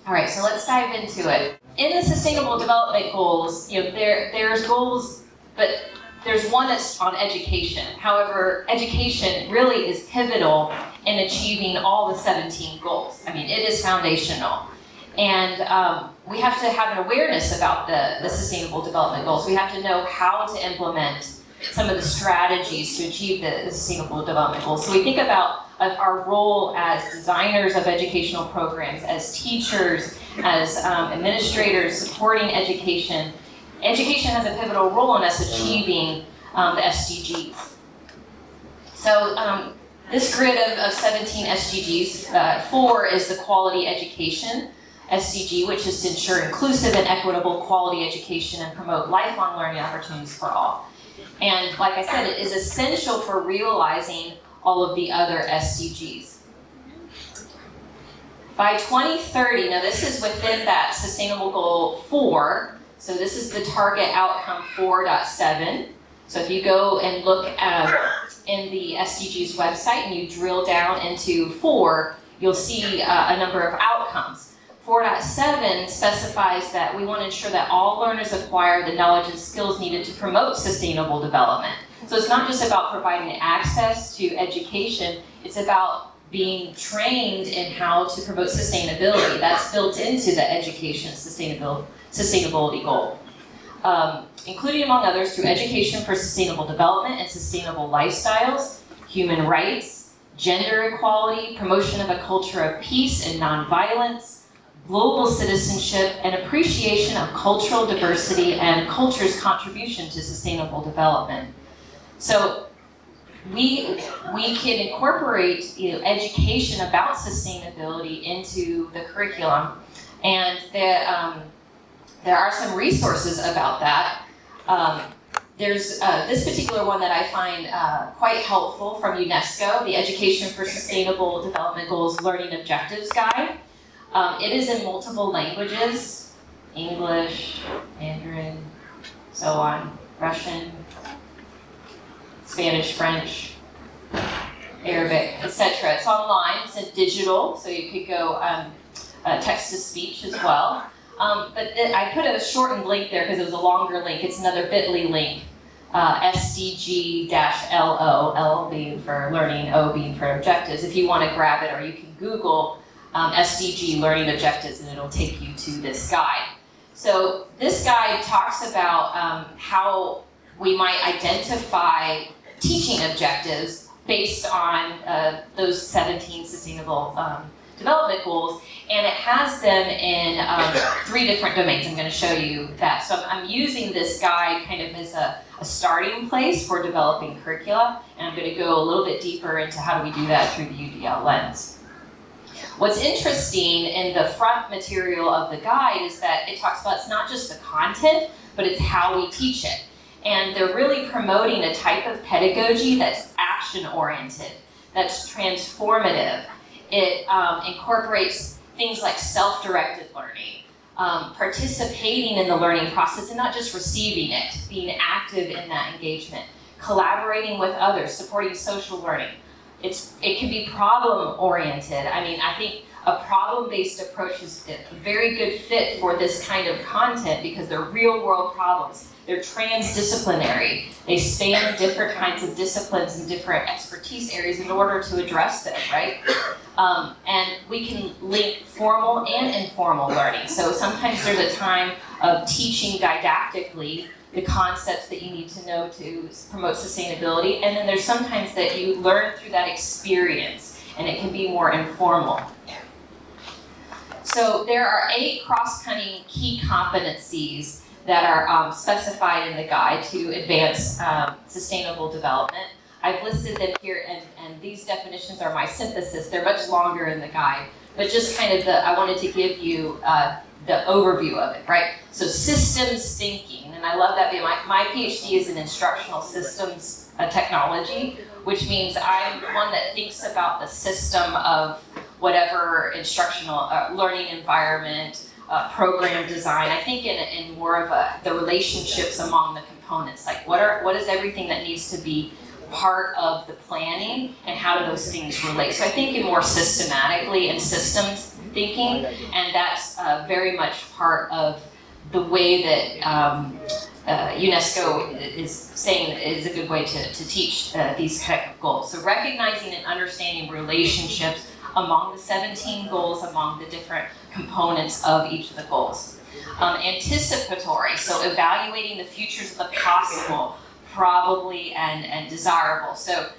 All right, so let's dive into it. In the Sustainable Development Goals, there's goals, but there's one that's on education. However, education really is pivotal in achieving all the 17 goals. I mean, it is foundational. And we have to have an awareness about the Sustainable Development Goals. We have to know how to implement some of the strategies to achieve the Sustainable Development Goals. So we think about our role as designers of educational programs, as teachers, as administrators supporting education. Education has a pivotal role in us achieving the SDGs. So this grid of 17 SDGs, 4 is the quality education SDG, which is to ensure inclusive and equitable quality education and promote lifelong learning opportunities for all. And like I said, it is essential for realizing all of the other SDGs. By 2030, now this is within that Sustainable Goal 4, so this is the target outcome 4.7. So if you go and look in the SDGs website and you drill down into 4, you'll see a number of outcomes. 4.7 specifies that we want to ensure that all learners acquire the knowledge and skills needed to promote sustainable development. So it's not just about providing access to education, it's about being trained in how to promote sustainability. That's built into the education sustainability goal. Including, among others, through education for sustainable development and sustainable lifestyles, human rights, gender equality, promotion of a culture of peace and nonviolence, global citizenship, and appreciation of cultural diversity and culture's contribution to sustainable development. So we can incorporate education about sustainability into the curriculum, and there are some resources about that. There's this particular one that I find quite helpful from UNESCO, the Education for Sustainable Development Goals Learning Objectives Guide. It is in multiple languages, English, Mandarin, so on, Russian, Spanish, French, Arabic, etc. It's online, it's in digital, so you could go text-to-speech as well. But I put a shortened link there because it was a longer link. It's another bit.ly link, SDG-LO, L being for learning, O being for objectives. If you want to grab it, or you can Google SDG learning objectives, and it'll take you to this guide. So this guide talks about how we might identify teaching objectives based on those 17 sustainable development goals, and it has them in 3 different domains. I'm going to show you that. So I'm using this guide kind of as a starting place for developing curricula, and I'm going to go a little bit deeper into how do we do that through the UDL lens. What's interesting in the front material of the guide is that it talks about it's not just the content, but it's how we teach it. And they're really promoting a type of pedagogy that's action-oriented, that's transformative. It incorporates things like self-directed learning, participating in the learning process and not just receiving it, being active in that engagement, collaborating with others, supporting social learning. It can be problem-oriented. I mean, I think a problem-based approach is a very good fit for this kind of content because they're real-world problems. They're transdisciplinary. They span different kinds of disciplines and different expertise areas in order to address them, right? And we can link formal and informal learning. So sometimes there's a time of teaching didactically the concepts that you need to know to promote sustainability, and then there's sometimes that you learn through that experience, and it can be more informal. So there are 8 cross-cutting key competencies that are specified in the guide to advance sustainable development. I've listed them here, and these definitions are my synthesis. They're much longer in the guide, but just kind of I wanted to give you the overview of it, right? So systems thinking, and I love that. My PhD is in instructional systems technology, which means I'm one that thinks about the system of whatever instructional learning environment, program design. I think in more of the relationships among the components, like what is everything that needs to be part of the planning and how do those things relate. So I think in more systematically in systems thinking, and that's very much part of the way that UNESCO is saying is a good way to teach these type of goals. So recognizing and understanding relationships among the 17 goals, among the different components of each of the goals. Anticipatory, so evaluating the futures of the possible, probably, and desirable. So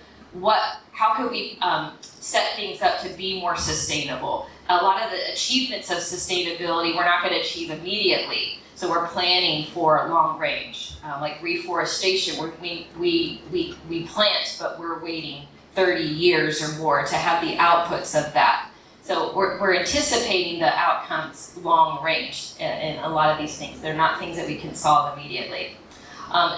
how could we set things up to be more sustainable? A lot of the achievements of sustainability we're not going to achieve immediately. So we're planning for long range, like reforestation. We plant, but we're waiting 30 years or more to have the outputs of that. So we're anticipating the outcomes long range in a lot of these things. They're not things that we can solve immediately.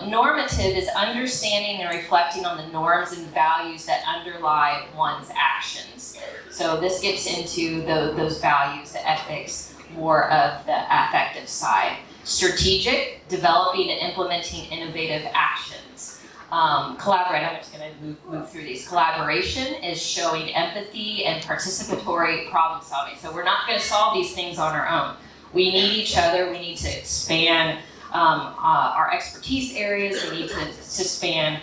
Normative is understanding and reflecting on the norms and values that underlie one's actions. So this gets into those values, the ethics, more of the affective side. Strategic, developing and implementing innovative actions. Collaborate, I'm just going to move through these. Collaboration is showing empathy and participatory problem solving. So we're not going to solve these things on our own. We need each other, we need to expand our expertise areas, we need to span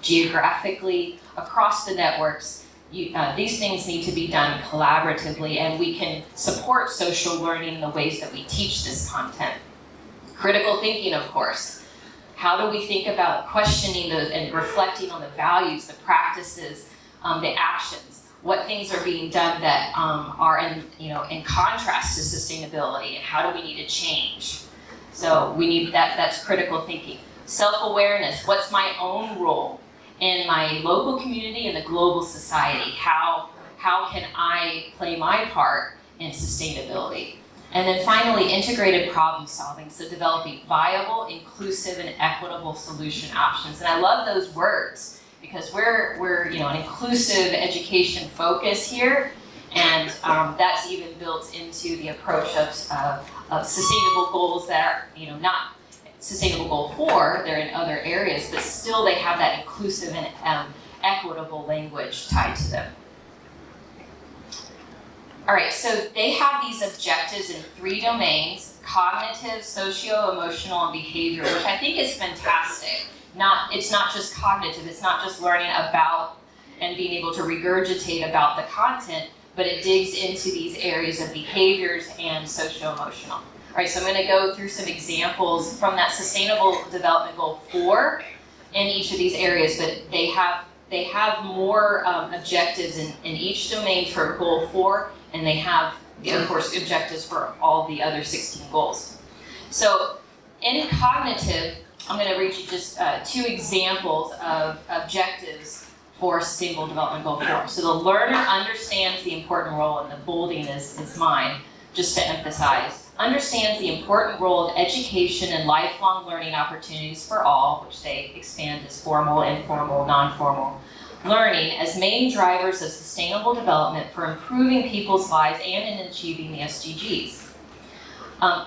geographically across the networks. These things need to be done collaboratively, and we can support social learning in the ways that we teach this content. Critical thinking, of course. How do we think about questioning and reflecting on the values, the practices, the actions? What things are being done that are in contrast to sustainability, and how do we need to change? So we need that's critical thinking. Self-awareness, what's my own role in my local community and the global society? How can I play my part in sustainability? And then finally, integrated problem solving, so developing viable, inclusive, and equitable solution options. And I love those words because we're an inclusive education focus here, and that's even built into the approach of sustainable goals that are not Sustainable Goal 4, they're in other areas, but still they have that inclusive and equitable language tied to them. All right, so they have these objectives in 3 domains: cognitive, socio-emotional, and behavior, which I think is fantastic. It's not just cognitive, it's not just learning about and being able to regurgitate about the content, but it digs into these areas of behaviors and socio-emotional. All right, so I'm going to go through some examples from that Sustainable Development Goal 4 in each of these areas, but they have more objectives in each domain for Goal 4, and they have, of course, objectives for all the other 16 goals. So in cognitive, I'm going to read you just 2 examples of objectives for Sustainable Development Goal 4. So the learner understands the important role, and the bolding is mine, just to emphasize, understands the important role of education and lifelong learning opportunities for all, which they expand as formal, informal, non-formal learning, as main drivers of sustainable development for improving people's lives and in achieving the SDGs.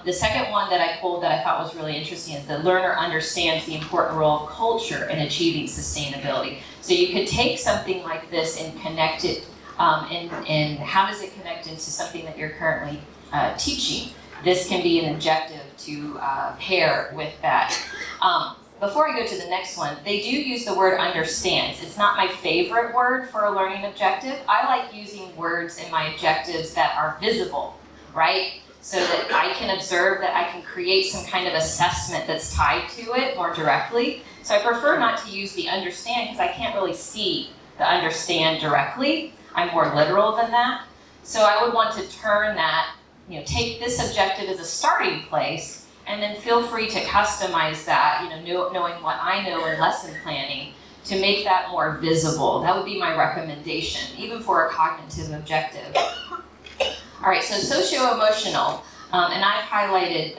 The second one that I pulled that I thought was really interesting is the learner understands the important role of culture in achieving sustainability. So you could take something like this and connect it, and how does it connect into something that you're currently teaching? This can be an objective to pair with that. Before I go to the next one, they do use the word understands. It's not my favorite word for a learning objective. I like using words in my objectives that are visible, right? So that I can observe, that I can create some kind of assessment that's tied to it more directly. So I prefer not to use the understand because I can't really see the understand directly. I'm more literal than that. So I would want to turn that, take this objective as a starting place, and then feel free to customize that, knowing what I know in lesson planning, to make that more visible. That would be my recommendation, even for a cognitive objective. All right, so socio-emotional, and I've highlighted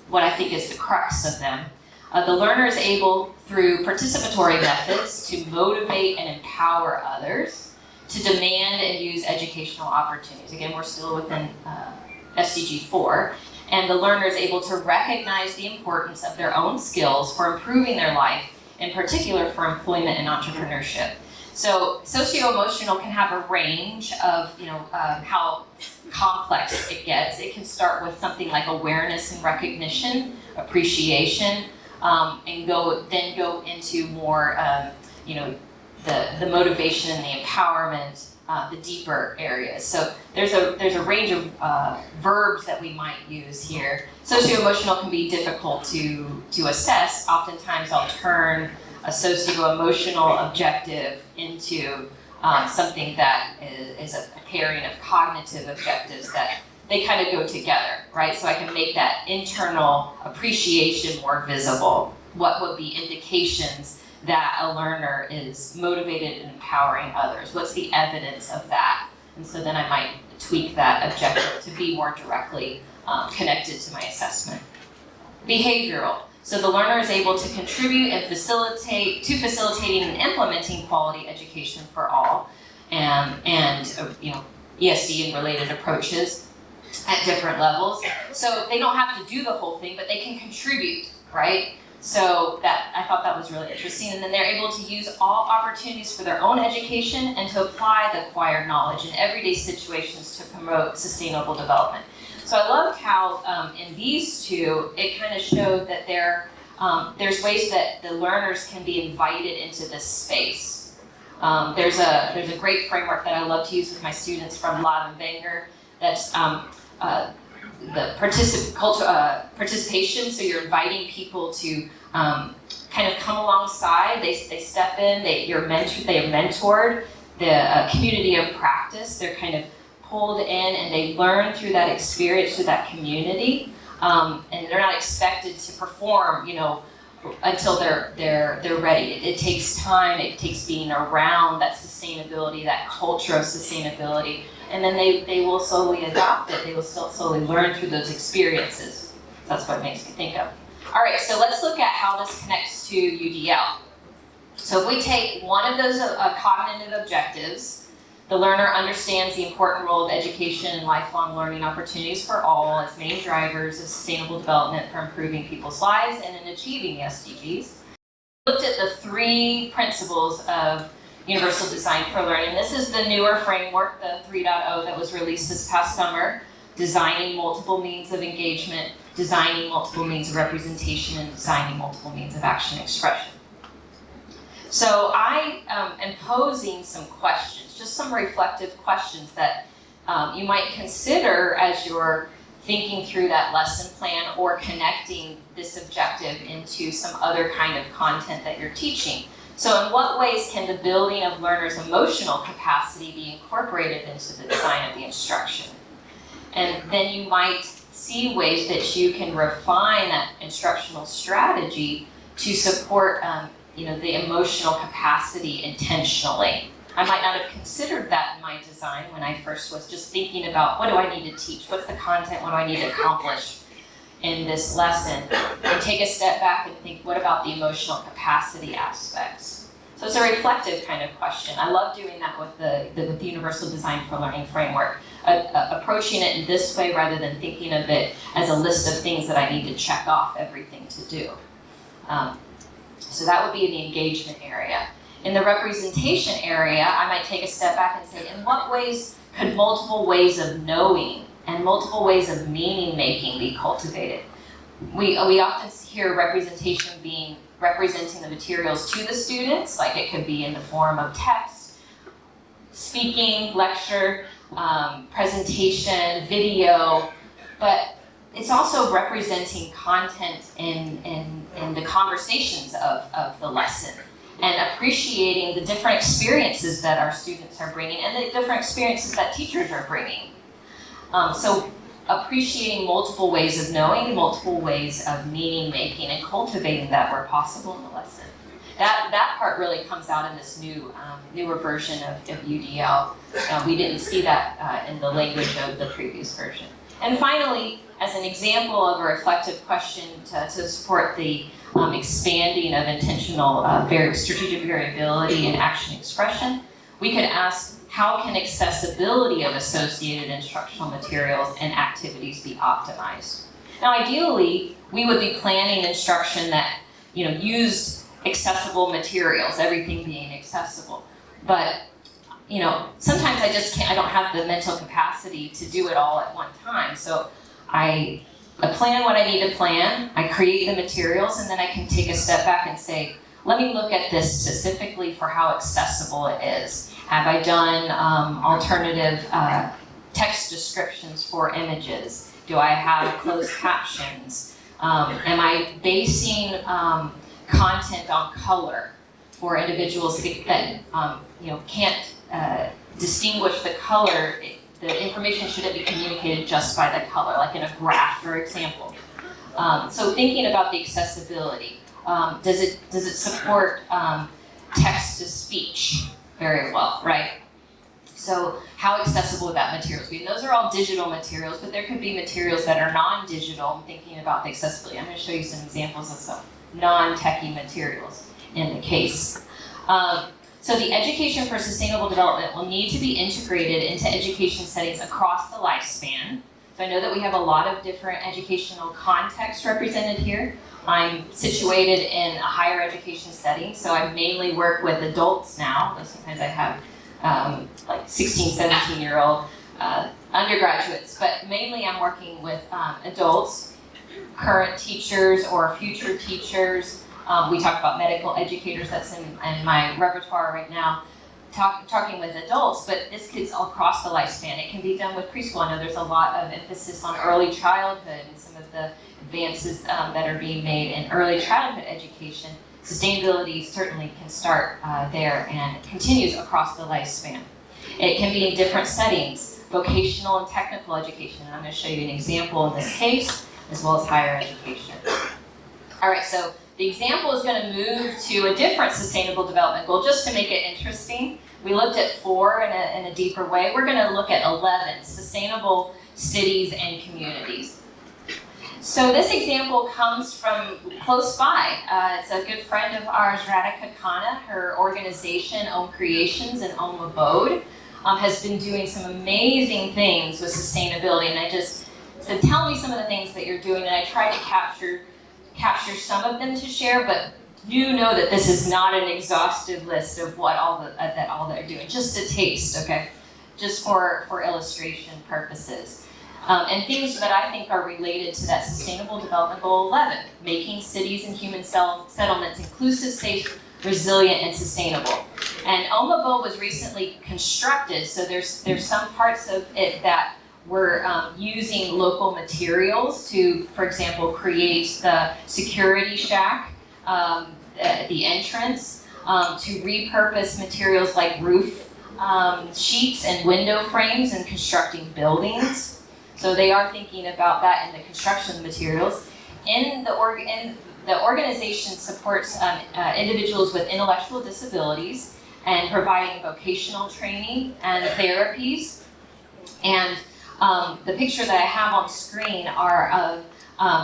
what I think is the crux of them. The learner is able, through participatory methods, to motivate and empower others, to demand and use educational opportunities. Again, we're still within SDG 4. And the learner is able to recognize the importance of their own skills for improving their life, in particular for employment and entrepreneurship. So socio-emotional can have a range of, how complex it gets. It can start with something like awareness and recognition, appreciation, and go into more, the motivation and the empowerment, the deeper areas. So there's a range of verbs that we might use here. Socio-emotional can be difficult to assess. Oftentimes I'll turn a socio-emotional objective into something that is a pairing of cognitive objectives that they kind of go together, right? So I can make that internal appreciation more visible. What would be indications that a learner is motivated and empowering others? What's the evidence of that? And so then I might tweak that objective to be more directly connected to my assessment. Behavioral. So the learner is able to contribute and facilitating and implementing quality education for all, and ESD and related approaches at different levels. So they don't have to do the whole thing, but they can contribute, right? So that I thought that was really interesting. And then they're able to use all opportunities for their own education and to apply the acquired knowledge in everyday situations to promote sustainable development. So I loved how in these two, it kind of showed that there's ways that the learners can be invited into this space. There's a great framework that I love to use with my students from Lav and Wenger. That's the participation. So you're inviting people to kind of come alongside. They step in. They are mentored. The community of practice. They're kind of pulled in and they learn through that experience, through that community, and they're not expected to perform, until they're ready. It takes time. It takes being around that sustainability, that culture of sustainability, and then they will slowly adopt it. They will slowly learn through those experiences. That's what it makes me think of. All right, so let's look at how this connects to UDL. So if we take one of those cognitive objectives, the learner understands the important role of education and lifelong learning opportunities for all as main drivers of sustainable development for improving people's lives and in achieving the SDGs. We looked at the 3 principles of universal design for learning. This is the newer framework, the 3.0 that was released this past summer, designing multiple means of engagement, designing multiple means of representation, and designing multiple means of action expression. So I am posing some questions, just some reflective questions that you might consider as you're thinking through that lesson plan or connecting this objective into some other kind of content that you're teaching. So in what ways can the building of learners' emotional capacity be incorporated into the design of the instruction? And then you might see ways that you can refine that instructional strategy to support the emotional capacity intentionally. I might not have considered that in my design when I first was just thinking about what do I need to teach, what's the content, what do I need to accomplish in this lesson, and take a step back and think, what about the emotional capacity aspects? So it's a reflective kind of question. I love doing that with the Universal Design for Learning framework, approaching it in this way rather than thinking of it as a list of things that I need to check off everything to do. So that would be the engagement area. In the representation area, I might take a step back and say, in what ways could multiple ways of knowing and multiple ways of meaning making be cultivated? We often hear representation being representing the materials to the students, like it could be in the form of text, speaking, lecture, presentation, video, but it's also representing content in the conversations of the lesson and appreciating the different experiences that our students are bringing and the different experiences that teachers are bringing. So appreciating multiple ways of knowing, multiple ways of meaning making, and cultivating that where possible in the lesson. That part really comes out in this newer version of UDL. We didn't see that in the language of the previous version. And finally, as an example of a reflective question to support the expanding of intentional strategic variability and action expression, we could ask, how can accessibility of associated instructional materials and activities be optimized? Now, ideally, we would be planning instruction that used accessible materials, everything being accessible. But sometimes I just can't, I don't have the mental capacity to do it all at one time. So I plan what I need to plan, I create the materials, and then I can take a step back and say, let me look at this specifically for how accessible it is. Have I done alternative text descriptions for images? Do I have closed captions? Am I basing content on color for individuals that can't distinguish the color? The information shouldn't be communicated just by the color, like in a graph, for example. So thinking about the accessibility, does it support text to speech very well, right? So how accessible are that materials be? And those are all digital materials, but there could be materials that are non-digital. I'm thinking about the accessibility. I'm going to show you some examples of some non-techie materials in the case. So the education for sustainable development will need to be integrated into education settings across the lifespan. So I know that we have a lot of different educational contexts represented here. I'm situated in a higher education setting, so I mainly work with adults now, though sometimes I have like 16, 17-year-old undergraduates, but mainly I'm working with adults, current teachers or future teachers. We talk about medical educators, that's in my repertoire right now, talking with adults, but this kid's all across the lifespan. It can be done with preschool. I know there's a lot of emphasis on early childhood and some of the advances that are being made in early childhood education. Sustainability certainly can start there and continues across the lifespan. It can be in different settings, vocational and technical education, and I'm going to show you an example in this case, as well as higher education. All right, so the example is going to move to a different sustainable development goal, just to make it interesting. We looked at 4 in a deeper way. We're going to look at 11, sustainable cities and communities. So this example comes from close by. It's a good friend of ours, Radhika Khanna. Her organization, Om Creations and Om Abode, has been doing some amazing things with sustainability. And I just said, tell me some of the things that you're doing. And I tried to capture some of them to share, but you know that this is not an exhaustive list of what all they're doing. Just a taste, okay? Just for illustration purposes. And things that I think are related to that Sustainable Development Goal 11, making cities and human settlements inclusive, safe, resilient, and sustainable. And Omabo was recently constructed, so there's some parts of it that we're using local materials to, for example, create the security shack, the entrance, to repurpose materials like roof sheets and window frames in constructing buildings. So they are thinking about that in the construction materials. The organization supports individuals with intellectual disabilities and providing vocational training and therapies. And the picture that I have on screen are of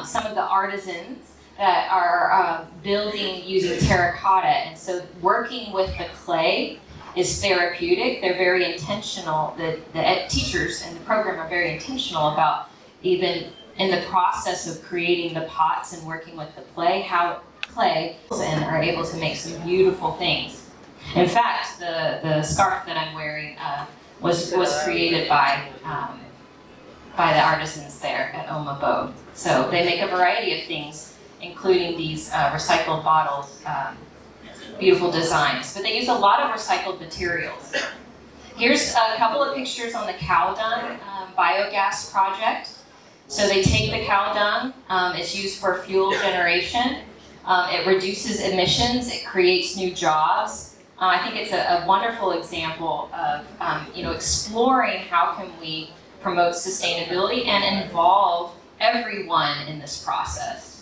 some of the artisans that are building using terracotta. And so working with the clay is therapeutic. They're very intentional. The teachers in the program are very intentional about, even in the process of creating the pots and working with the clay, how clay and are able to make some beautiful things. In fact, the scarf that I'm wearing was created by the artisans there at Omabo. So they make a variety of things, including these recycled bottles, beautiful designs, but they use a lot of recycled materials. Here's a couple of pictures on the cow dung biogas project. So they take the cow dung, it's used for fuel generation, it reduces emissions, it creates new jobs. I think it's a wonderful example of exploring how can we promote sustainability and involve everyone in this process.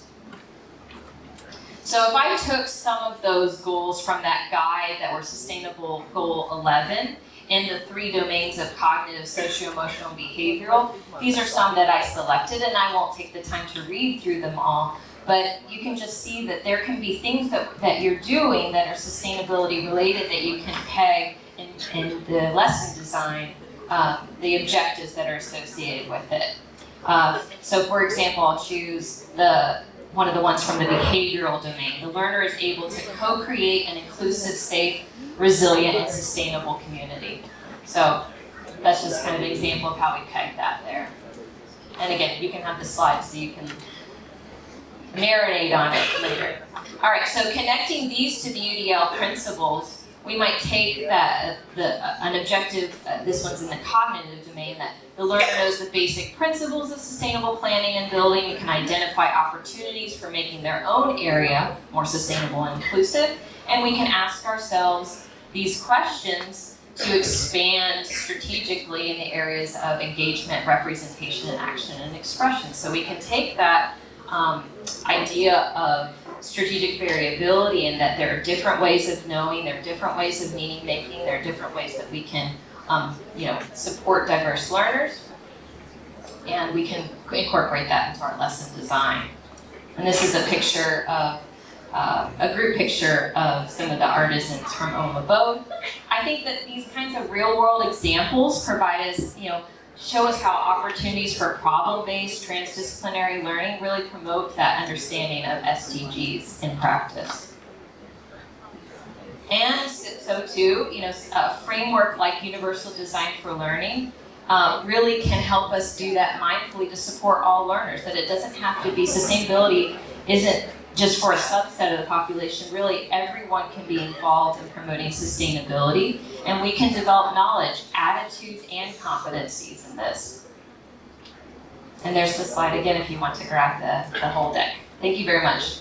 So if I took some of those goals from that guide that were Sustainable Goal 11 in the 3 domains of cognitive, socio-emotional, and behavioral, these are some that I selected, and I won't take the time to read through them all, but you can just see that there can be things that you're doing that are sustainability related that you can peg in the lesson design, the objectives that are associated with it. So for example, I'll choose the one of the ones from the behavioral domain. The learner is able to co-create an inclusive, safe, resilient, and sustainable community. So that's just kind of an example of how we peg that there. And again, you can have the slides so you can marinate on it later. All right, so connecting these to the UDL principles, we might take that an objective, this one's in the cognitive domain, that the learner knows the basic principles of sustainable planning and building. We can identify opportunities for making their own area more sustainable and inclusive, and we can ask ourselves these questions to expand strategically in the areas of engagement, representation, and action and expression. So we can take that idea of strategic variability and that there are different ways of knowing, there are different ways of meaning making, there are different ways that we can support diverse learners, and we can incorporate that into our lesson design. And this is a picture of a group picture of some of the artisans from Home Abode. I think that these kinds of real-world examples provide us, show us how opportunities for problem-based transdisciplinary learning really promote that understanding of SDGs in practice. And so too, a framework like Universal Design for Learning really can help us do that mindfully to support all learners, that it doesn't have to be, sustainability isn't just for a subset of the population. Really, everyone can be involved in promoting sustainability, and we can develop knowledge, attitudes, and competencies in this. And there's the slide again if you want to grab the whole deck. Thank you very much.